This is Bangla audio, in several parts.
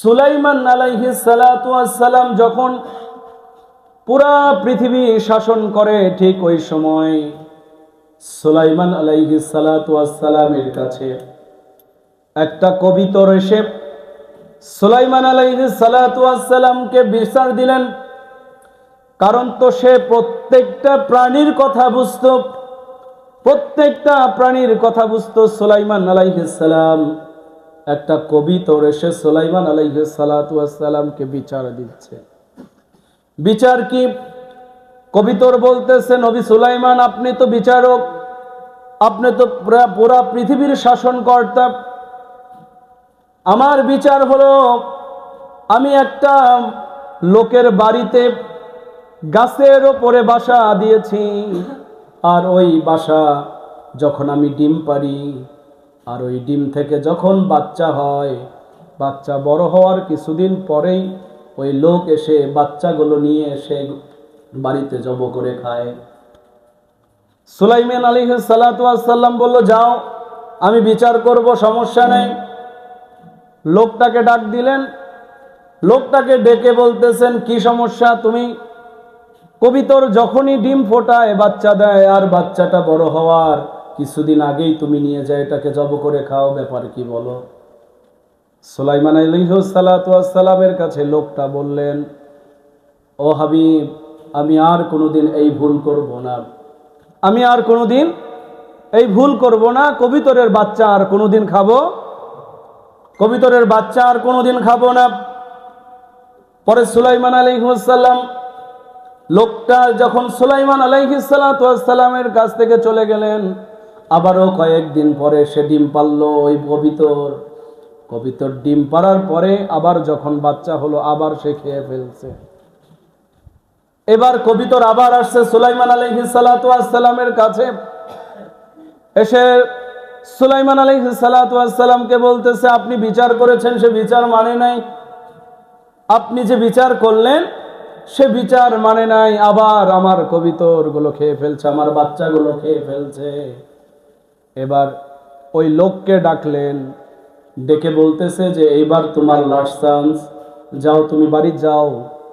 সুলাইমান আলাইহিস সালাতু ওয়াস সালাম যখন পুরা পৃথিবী শাসন করে, ঠিক ওই সময় সুলাইমান আলাইহিস সালাতু ওয়াস সালামের কাছে একটা কবিতর এসে সুলাইমান আলাইহিস সালাতু ওয়াস সালামকে বিচার দিলেন। কারণ তো সে প্রত্যেকটা প্রাণীর কথা বুঝত, প্রত্যেকটা প্রাণীর কথা বুঝত। সুলাইমান আলাইহিস সালাম একটা কবিতর এসে সুলাইমান আলাইহিস সালাতু ওয়াস সালামকে বিচার দিচ্ছে। বিচার কি? কবিতর বলতেছে, নবী সুলাইমান, আপনি তো বিচারক, আপনি তো পুরা পৃথিবীর শাসনকর্তা। আমার বিচার হলো, আমি একটা লোকের বাড়িতে গাছের ওপরে বাসা দিয়েছি, আর ওই বাসা যখন আমি ডিম পারি, আর ওই ডিম থেকে যখন বাচ্চা হয়, বাচ্চা বড় হওয়ার কিছুদিন পরেই ওই লোক এসে বাচ্চাগুলো নিয়ে এসে বাড়িতে জব করে খায়। সুলাইমান আলাইহিস সালাতু ওয়াস সালাম বলল, যাও, আমি বিচার করব, সমস্যা নেই। লোকটাকে ডাক দিলেন। লোকটাকে ডেকে বলতেছেন, কি সমস্যা? তুমি কবিতর যখনই ডিম ফোটায়, বাচ্চা দেয়, আর বাচ্চাটা বড় হওয়ার কিছুদিন আগেই তুমি নিয়ে যায় এটাকে জব করে খাও, ব্যাপার কি বলো? সুলাইমান আলাইহিস সালাতু ওয়াস সালামের কাছে লোকটা বললেন, ও হাবিব, আমি আর কোনোদিন এই ভুল করব না, আমি আর কোনোদিন এই ভুল করব না। কবিতরের বাচ্চা আর কোনোদিন খাবো, কবিতরের বাচ্চা আর কোনোদিন খাবো না। পরে সুলাইমান আলাইহিস সালাম, লোকটা যখন সুলাইমান আলাইহিস সালাতু ওয়াস সালামের কাছ থেকে চলে গেলেন, আবারও কয়েকদিন পরে সে ডিম পারলো। ওই কবিতর ডিম পাড়ার পরে আবার যখন বাচ্চা হলো, আবার সে খেয়ে ফেলছে। এবার কবিতর আবার আসছে সুলাইমান আলাইহিস সালাতু ওয়াস সালামের কাছে, এসে সুলাইমান আলাইহিস সালাতু ওয়াস সালামকে বলতেছে, আপনি বিচার করেছেন, সে বিচার মানে নাই। আপনি যে বিচার করলেন সে বিচার মানে নাই, আবার আমার কবিতরগুলো খেয়ে ফেলছে, আমার বাচ্চাগুলো খেয়ে ফেলছে। এবার ওই লোককে ডাকলেন, ডেকে বলতেছে যে এইবার তোমার লাস্ট চান্স, যাও, তুমি বাড়ি যাও,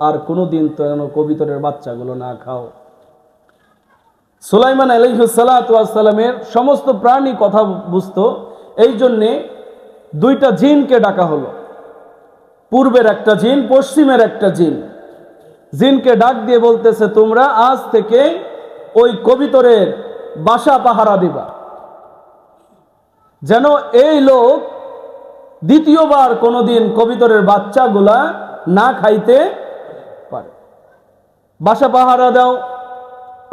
আর কোনোদিন তো কবিতরের বাচ্চাগুলো না খাও। সুলাইমান আলাইহিস সালাতু ওয়াস সালামের সমস্ত প্রাণী কথা বুঝতো, এই জন্যে দুইটা জিনকে ডাকা হলো, পূর্বের একটা জিন, পশ্চিমের একটা জিন। জিনকে ডাক দিয়ে বলতেছে, তোমরা আজ থেকে ওই কবিতরের বাসা পাহারা দিবা, যেন এই লোক দ্বিতীয়বার কোনোদিন কবিতরের বাচ্চাগুলা না খাইতে পারে। বাসা পাহারা দাও,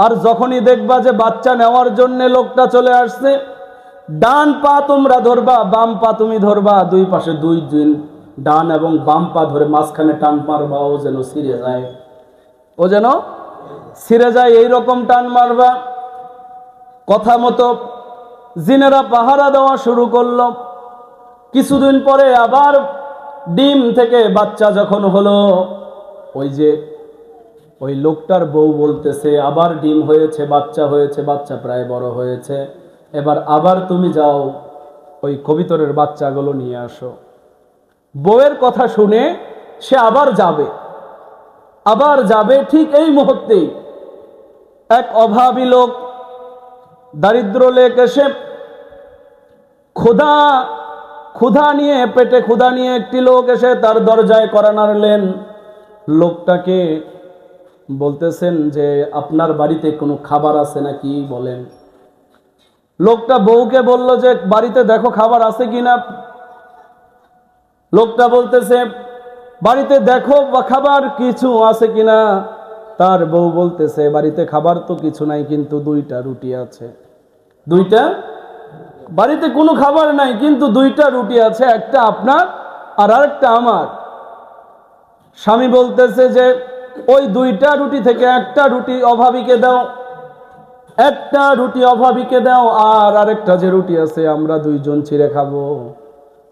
আর যখনই দেখবা যে বাচ্চা নেওয়ার জন্য লোকটা চলে আসছে, ডান পা তোমরা ধরবা, বাম পা তুমি ধরবা, দুই পাশে দুই জিন ডান এবং বাম পা ধরে মাঝখানে টান মারবা, ও যেন ছিঁড়ে যায়, ও যেন ছিঁড়ে যায়, এইরকম টান মারবা। কথা মতো জিনেরা পাহারা দেওয়া শুরু করলো। কিছুদিন পরে আবার ডিম থেকে বাচ্চা যখন হলো, ওই লোকটার বউ বলতেছে, আবার ডিম হয়েছে, বাচ্চা হয়েছে, বাচ্চা প্রায় বড় হয়েছে, এবার আবার তুমি যাও, ওই কবিতরের বাচ্চাগুলো নিয়ে আসো। বউয়ের কথা শুনে সে আবার যাবে। ঠিক এই মুহূর্তেই এক অভাবী লোক, দারিদ্র লোক এসে ক্ষুধা নিয়ে, পেটে ক্ষুধা নিয়ে একটি লোক এসে তার দরজায় কড়া নাড়লেন। লোকটাকে বলতেছেন যে, আপনার বাড়িতে কোনো খাবার আছে নাকি বলেন। লোকটা বউকে বলল যে, বাড়িতে দেখো খাবার আছে কিনা। লোকটা বলতেছে, বাড়িতে দেখো খাবার কিছু আছে কিনা। তার বউ বলতেছে, বাড়িতে খাবার তো কিছু নাই, কিন্তু দুইটা রুটি আছে। দুইটা? বাড়িতে কোনো খাবার নাই, কিন্তু দুইটা রুটি আছে, একটা আপনার আর আরেকটা আমার। স্বামী বলতেছে যে, ওই দুইটা রুটি থেকে একটা রুটি অভাবীকে দাও, একটা রুটি অভাবীকে দাও, আর আরেকটা যে রুটি আছে আমরা দুইজন ছিঁড়ে খাবো,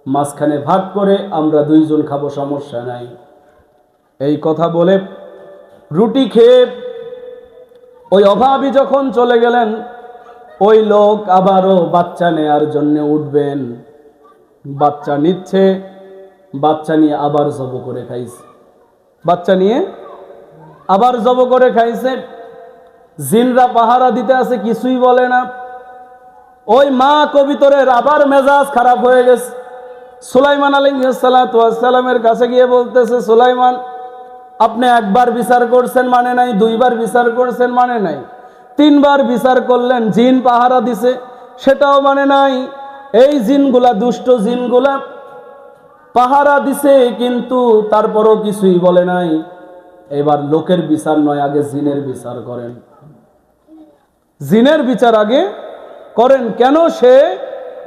মাঝখানে ভাগ করে আমরা দুইজন খাবো, সমস্যা নাই। এই কথা বলে রুটি খেয়ে ওই অভাবী যখন চলে গেলেন, ওই লোক আবারও বাচ্চা নেয়ার জন্য উঠবেন। বাচ্চা নিচ্ছে, বাচ্চা নিয়ে আবার জব করে খাইছে, বাচ্চা নিয়ে আবার জব করে খাইছে। জিনরা পাহারা দিতে আছে, কিছুই বলে না। ওই মা কবিতরের আবার মেজাজ খারাপ হয়ে গেছে। সুলাইমান আলাইহিস সালাতু ওয়াস সালামের কাছে গিয়ে বলতেছে, সুলাইমান, আপনি একবার বিচার করছেন মানে নাই, দুইবার বিচার করছেন মানে নাই, তিনবার বিচার করলেন, জিন পাহারা দিছে সেটাও মানে নাই। এই জিনগুলা, দুষ্ট জিনগুলা পাহারা দিছে, কিন্তু তারপরও কিছুই বলে নাই। এবার লোকের বিচার নয়, আগে জিনের বিচার করেন, জিনের বিচার আগে করেন। কেন সে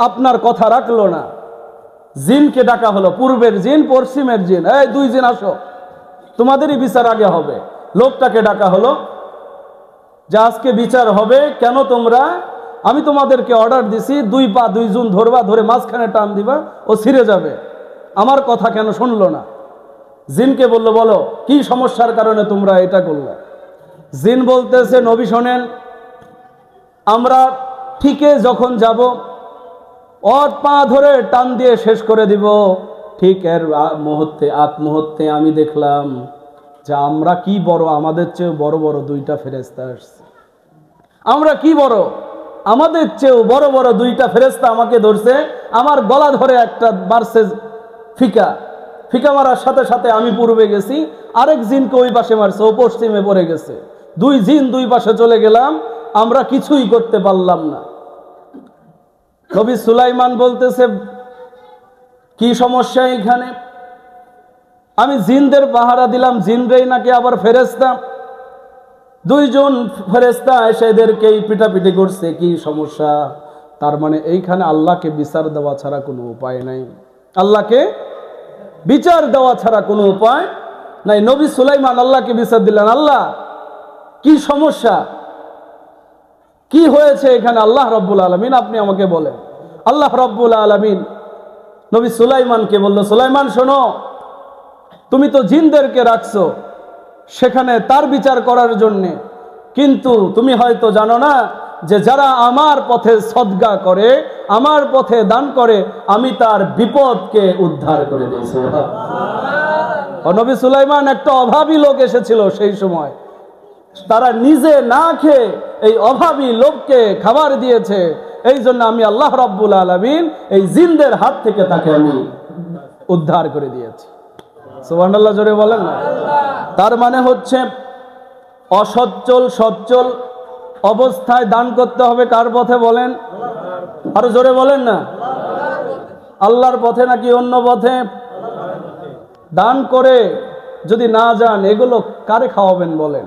আপনার কথা রাখলো না? জিনকে ডাকা হলো, পূর্বের জিন, পশ্চিমের জিন, এই দুই জিন আসো, তোমাদেরই বিচার আগে হবে। লোকটাকে ডাকা হলো যে আজকে বিচার হবে। কেন তোমরা, আমি তোমাদেরকে অর্ডার দিছি, দুই পা দুই জুন ধরবা, ধরে মাঝখানে টান দিবা, ও ছিঁড়ে যাবে, আমার কথা কেন শুনলো না? জিনকে বললো, বলো কি সমস্যার কারণে তোমরা এটা করলে? জিন বলতেছে, নবী শোনেন, আমরা ঠিকে যখন যাব, ওর পা ধরে টান দিয়ে শেষ করে দিব, ঠিক এর আগ মুহূর্তে আমি দেখলাম যে আমরা কি বড়, আমাদের চেয়ে বড় বড় দুইটা ফেরেশতা আসছে। আমরা কি বড়, আমাদের চেয়েও বড় বড় দুইটা ফেরেশতা আমাকে ধরছে, আমার গলা ধরে একটা মারছে ফিকা, ফিকা মারার সাথে সাথে আমি পূর্বে গেছি, আরেক জিনকে ওই পাশে মারছে, ও পশ্চিমে পড়ে গেছে, দুই জিন দুই পাশে চলে গেলাম, আমরা কিছুই করতে পারলাম না। নবী সুলাইমান বলতেছে, কি সমস্যা এখানে? আমি জিনদের পাহারা দিলাম, জিনরাই নাকি আবার ফেরেশতা, দুইজন ফেরেশতা এসে এদেরকেই পিটাপিটি করছে, কি সমস্যা? তার মানে এইখানে আল্লাহকে বিচার দেওয়া ছাড়া কোনো উপায় নাই, আল্লাহকে বিচার দেওয়া ছাড়া কোনো উপায় নাই। নবী সুলাইমান আল্লাহকে বিচার দিলেন, আল্লাহ কি সমস্যা, কি হয়েছে এখানে? আল্লাহ রব্বুল আলামিন আপনি আমাকে বলেন। আল্লাহ রব্বুল আলামিন নবী সুলাইমানকে বলল, সুলাইমান শোনো, তুমি তো জিনদেরকে রাখছো সেখানে তার বিচার করার জন্যে, কিন্তু তুমি হয়তো জানো না যে যারা আমার পথে সদকা করে, আমার পথে দান করে, আমি তার বিপদকে উদ্ধার করে দিয়েছি। নবী সুলাইমান, একটা অভাবী লোক এসেছিল সেই সময়, তারা নিজে না খেয়ে এই অভাবী লোককে খাবার দিয়েছে, এই জন্য আমি আল্লাহ রাব্বুল আলামিন এই জিনদের হাত থেকে তাকে আমি উদ্ধার করে দিয়েছি। সুবহানাল্লাহ, জোরে বলেন না। তার মানে হচ্ছে অসচ্ছল সচ্ছল অবস্থায় দান করতে হবে কার পথে বলেন? আরো জোরে বলেন না। আল্লাহর পথে নাকি অন্য পথে? দান করে যদি না যান, এগুলো কারে খাওয়াবেন বলেন?